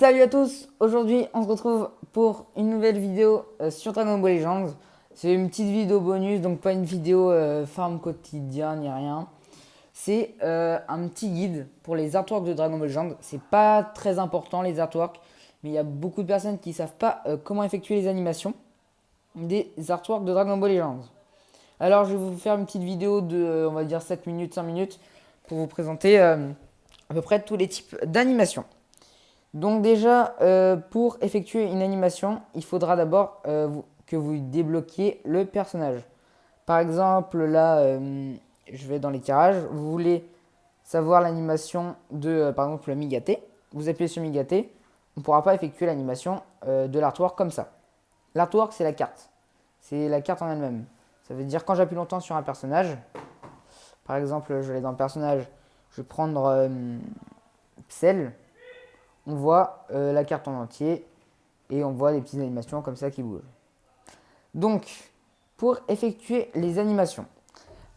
Salut à tous, aujourd'hui on se retrouve pour une nouvelle vidéo sur Dragon Ball Legends. C'est une petite vidéo bonus, donc pas une vidéo farm quotidien ni rien. C'est un petit guide pour les artworks de Dragon Ball Legends. C'est pas très important les artworks, mais il y a beaucoup de personnes qui savent pas comment effectuer les animations des artworks de Dragon Ball Legends. Alors je vais vous faire une petite vidéo de on va dire 7 minutes, 5 minutes pour vous présenter à peu près tous les types d'animations. Donc déjà, pour effectuer une animation, il faudra d'abord que vous débloquiez le personnage. Par exemple, là, je vais dans les tirages. Vous voulez savoir l'animation de, par exemple, le Migaté. Vous appuyez sur Migaté. On ne pourra pas effectuer l'animation de l'artwork comme ça. L'artwork, c'est la carte. C'est la carte en elle-même. Ça veut dire quand j'appuie longtemps sur un personnage, par exemple, je vais dans le personnage, je vais prendre Cell. On voit la carte en entier et on voit des petites animations comme ça qui bougent. Donc, pour effectuer les animations,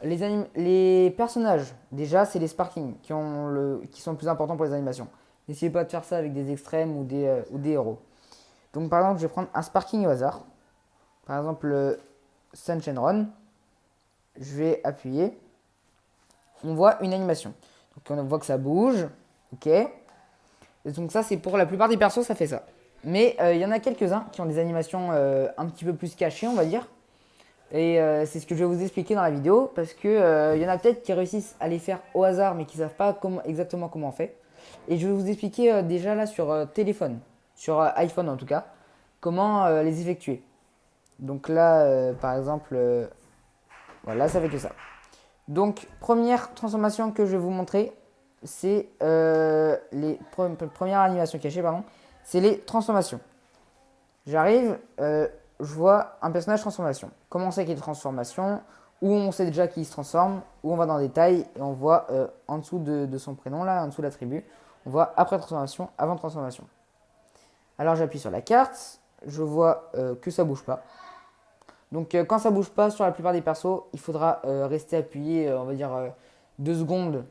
les personnages, déjà, c'est les sparkings qui sont le plus importants pour les animations. N'essayez pas de faire ça avec des extrêmes ou des héros. Donc, par exemple, je vais prendre un sparking au hasard. Par exemple, le Sunshine Run. Je vais appuyer. On voit une animation. Donc, on voit que ça bouge. Ok. Et donc ça, c'est pour la plupart des persos, ça fait ça. Mais il y en a quelques-uns qui ont des animations un petit peu plus cachées, on va dire. Et c'est ce que je vais vous expliquer dans la vidéo, parce que y en a peut-être qui réussissent à les faire au hasard, mais qui ne savent pas exactement comment on fait. Et je vais vous expliquer déjà là sur téléphone, sur iPhone en tout cas, comment les effectuer. Donc là, par exemple, voilà, ça fait que ça. Donc, première transformation que je vais vous montrer, c'est les premières animations cachées, pardon, c'est les transformations. J'arrive, je vois un personnage transformation. Comment on sait qu'il est transformation? Où on sait déjà qu'il se transforme? Où on va dans les détails et on voit en dessous de son prénom, là, en dessous de l'attribut, on voit après transformation, avant transformation. Alors j'appuie sur la carte, je vois que ça bouge pas. Donc quand ça bouge pas sur la plupart des persos, il faudra rester appuyé, on va dire 2 secondes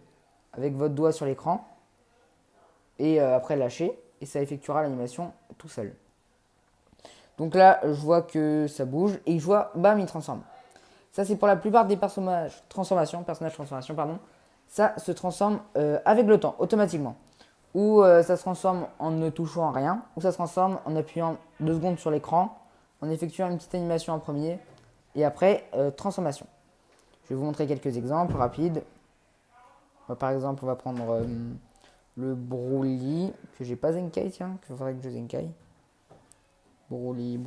avec votre doigt sur l'écran et après lâcher et ça effectuera l'animation tout seul. Donc là, je vois que ça bouge et je vois, bam, il transforme. Ça, c'est pour la plupart des personnages transformation, pardon. Ça se transforme avec le temps, automatiquement. Ou ça se transforme en ne touchant à rien, ou ça se transforme en appuyant 2 secondes sur l'écran, en effectuant une petite animation en premier, et après, transformation. Je vais vous montrer quelques exemples rapides. Par exemple, on va prendre le Broly, que j'ai pas Zenkai, tiens, qu'il faudrait que je Zenkai. Broly,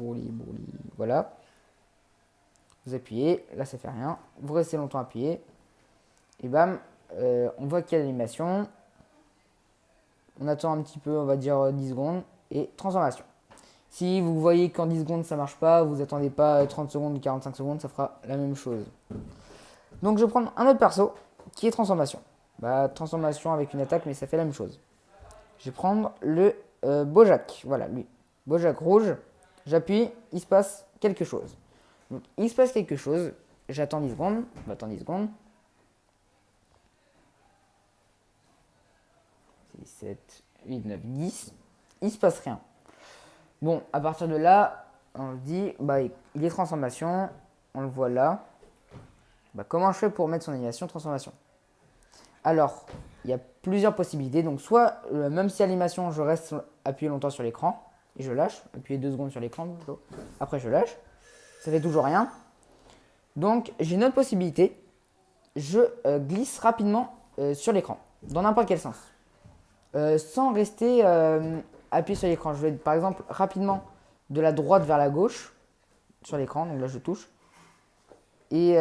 voilà. Vous appuyez, là ça fait rien. Vous restez longtemps appuyé. Et bam, on voit qu'il y a l'animation. On attend un petit peu, on va dire 10 secondes. Et transformation. Si vous voyez qu'en 10 secondes ça marche pas, vous attendez pas 30 secondes ou 45 secondes, ça fera la même chose. Donc je vais prendre un autre perso qui est transformation. Bah, transformation avec une attaque, mais ça fait la même chose. Je vais prendre le Bojack. Voilà, lui. Bojack rouge. J'appuie, il se passe quelque chose. Donc, il se passe quelque chose. J'attends 10 secondes. On attend 10 secondes. 6, 7, 8, 9, 10. Il se passe rien. Bon, à partir de là, on se dit, bah, il est transformation. On le voit là. Bah, comment je fais pour mettre son animation transformation? Alors, il y a plusieurs possibilités. Donc, soit, même si l'animation, je reste appuyé longtemps sur l'écran et je lâche, appuyer 2 secondes sur l'écran, après je lâche, ça fait toujours rien. Donc, j'ai une autre possibilité. Je glisse rapidement sur l'écran, dans n'importe quel sens, sans rester appuyé sur l'écran. Je vais, par exemple, rapidement de la droite vers la gauche sur l'écran. Donc là, je touche. Et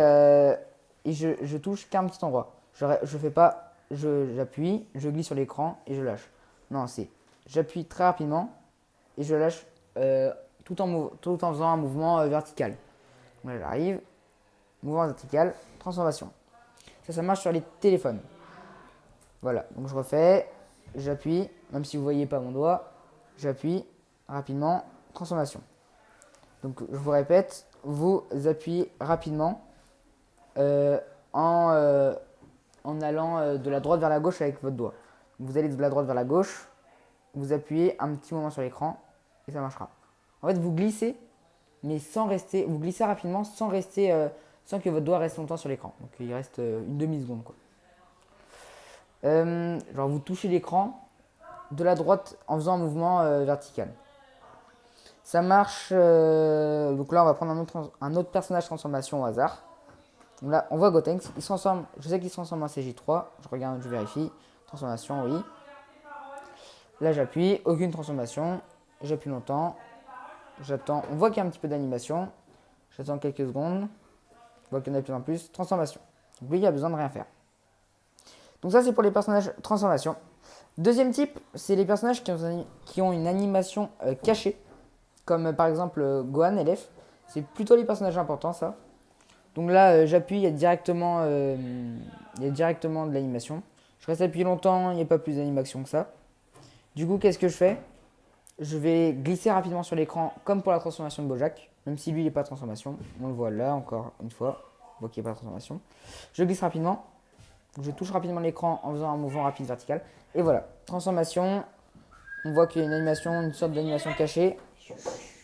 je touche qu'un petit endroit. Je fais pas, j'appuie, je glisse sur l'écran et je lâche. Non, c'est j'appuie très rapidement et je lâche tout en faisant un mouvement vertical. Donc là, j'arrive, mouvement vertical, transformation. Ça marche sur les téléphones. Voilà, donc je refais, j'appuie, même si vous ne voyez pas mon doigt, j'appuie rapidement, transformation. Donc je vous répète, vous appuyez rapidement euh, en, en allant de la droite vers la gauche avec votre doigt. Vous allez de la droite vers la gauche, vous appuyez un petit moment sur l'écran et ça marchera. En fait, vous glissez, mais sans rester, vous glissez rapidement sans rester, sans que votre doigt reste longtemps sur l'écran. Donc il reste une demi-seconde, quoi. Genre vous touchez l'écran de la droite en faisant un mouvement vertical. Ça marche. Donc là, on va prendre un autre personnage transformation au hasard. Donc là, on voit Gotenks. Il se transforme. Je sais qu'il se transforme en CJ3. Je regarde, je vérifie. Transformation, oui. Là, j'appuie. Aucune transformation. J'appuie longtemps. J'attends. On voit qu'il y a un petit peu d'animation. J'attends quelques secondes. On voit qu'il y en a de plus en plus. Transformation. Donc lui, il a besoin de rien faire. Donc ça, c'est pour les personnages transformation. Deuxième type, c'est les personnages qui ont une animation cachée. Comme par exemple Gohan, LF. C'est plutôt les personnages importants, ça. Donc là, j'appuie, il y a directement de l'animation. Je reste appuyé longtemps, il n'y a pas plus d'animation que ça. Du coup, qu'est-ce que je fais? Je vais glisser rapidement sur l'écran, comme pour la transformation de Bojack. Même si lui, il n'est pas de transformation. On le voit là, encore une fois. On voit qu'il n'y a pas de transformation. Je glisse rapidement. Je touche rapidement l'écran en faisant un mouvement rapide vertical. Et voilà, transformation. On voit qu'il y a une animation, une sorte d'animation cachée.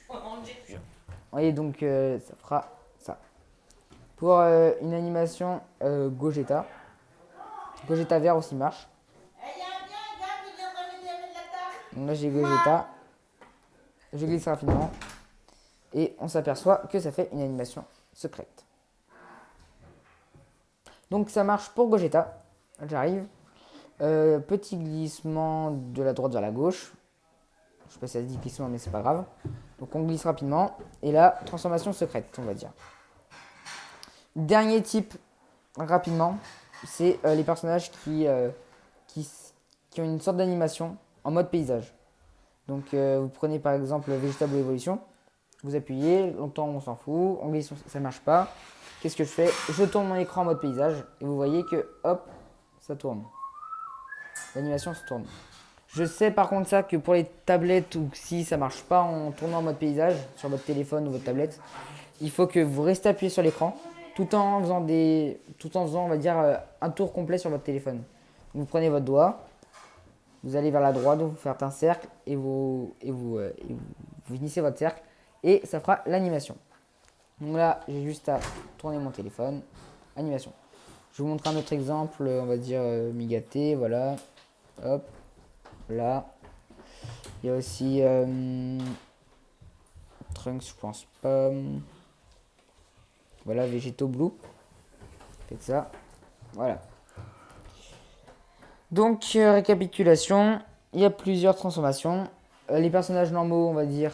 Vous voyez, donc ça fera ça. Pour une animation Gogeta. Gogeta vert aussi marche. Donc là j'ai Gogeta. Je glisse rapidement. Et on s'aperçoit que ça fait une animation secrète. Donc ça marche pour Gogeta. J'arrive. Petit glissement de la droite vers la gauche. Je sais pas si ça se dit glissement, mais c'est pas grave. Donc on glisse rapidement. Et là, transformation secrète, on va dire. Dernier type, rapidement, c'est les personnages qui ont une sorte d'animation en mode paysage. Donc vous prenez par exemple Vegetable Evolution. Vous appuyez, longtemps on s'en fout, on glisse, ça marche pas. Qu'est-ce que je fais? Je tourne mon écran en mode paysage et vous voyez que hop, ça tourne. L'animation se tourne. Je sais par contre ça que pour les tablettes ou si ça marche pas en tournant en mode paysage sur votre téléphone ou votre tablette, il faut que vous restez appuyé sur l'écran tout en faisant on va dire un tour complet sur votre téléphone. Vous prenez votre doigt, vous allez vers la droite, vous faites un cercle et vous finissez votre cercle et ça fera l'animation. Donc là, j'ai juste à tourner mon téléphone, animation. Je vais vous montrer un autre exemple, on va dire Migaté, voilà. Hop, là. Il y a aussi Trunks, je pense pas. Voilà, Végéto Blue. Faites ça. Voilà. Donc, récapitulation. Il y a plusieurs transformations. Les personnages normaux, on va dire,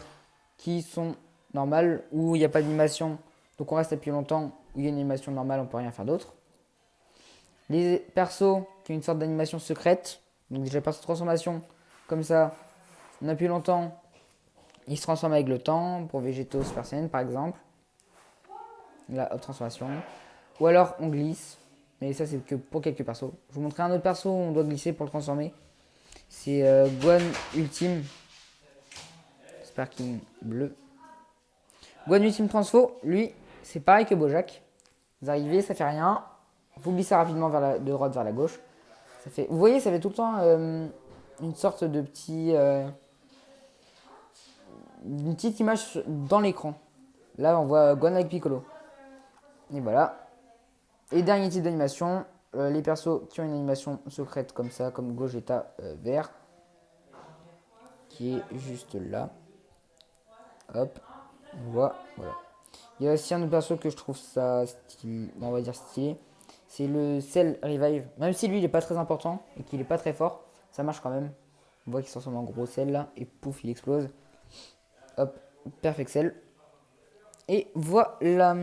qui sont normales, où il n'y a pas d'animation, donc on reste appuyé longtemps, où il y a une animation normale, on peut rien faire d'autre. Les persos qui ont une sorte d'animation secrète, donc déjà perso de transformation, comme ça, on appuie longtemps, ils se transforment avec le temps, pour Végéto Super Saiyan par exemple. La haute transformation. Ou alors on glisse, mais ça c'est que pour quelques persos. Je vous montrerai un autre perso où on doit glisser pour le transformer. C'est Gohan Ultime. Sparking bleu. Gohan Ultime Transfo, lui, c'est pareil que Bojack. Vous arrivez, ça fait rien. Vous glissez rapidement de droite vers la gauche. Ça fait, vous voyez, ça fait tout le temps une sorte de une petite image dans l'écran. Là, on voit Gohan avec Piccolo. Et voilà. Et dernier type d'animation, les persos qui ont une animation secrète comme ça, comme Gogeta vert, qui est juste là. Hop, on voit, voilà. Il y a aussi un autre perso que je trouve ça stylé, on va dire stylé. C'est le Cell Revive. Même si lui il est pas très important et qu'il est pas très fort, ça marche quand même. On voit qu'il s'en ressemble en gros Cell là et pouf il explose. Hop, Perfect Cell. Et voilà.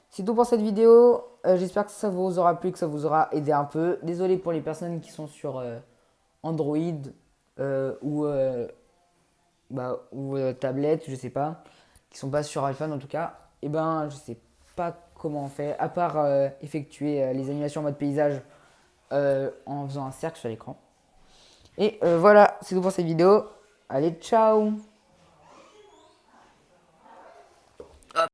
C'est tout pour cette vidéo. J'espère que ça vous aura plu, que ça vous aura aidé un peu. Désolé pour les personnes qui sont sur Android ou tablette, je sais pas, qui sont pas sur iPhone en tout cas. Et ben, je sais pas comment on fait, à part effectuer les animations en mode paysage en faisant un cercle sur l'écran. Et voilà, c'est tout pour cette vidéo. Allez, ciao!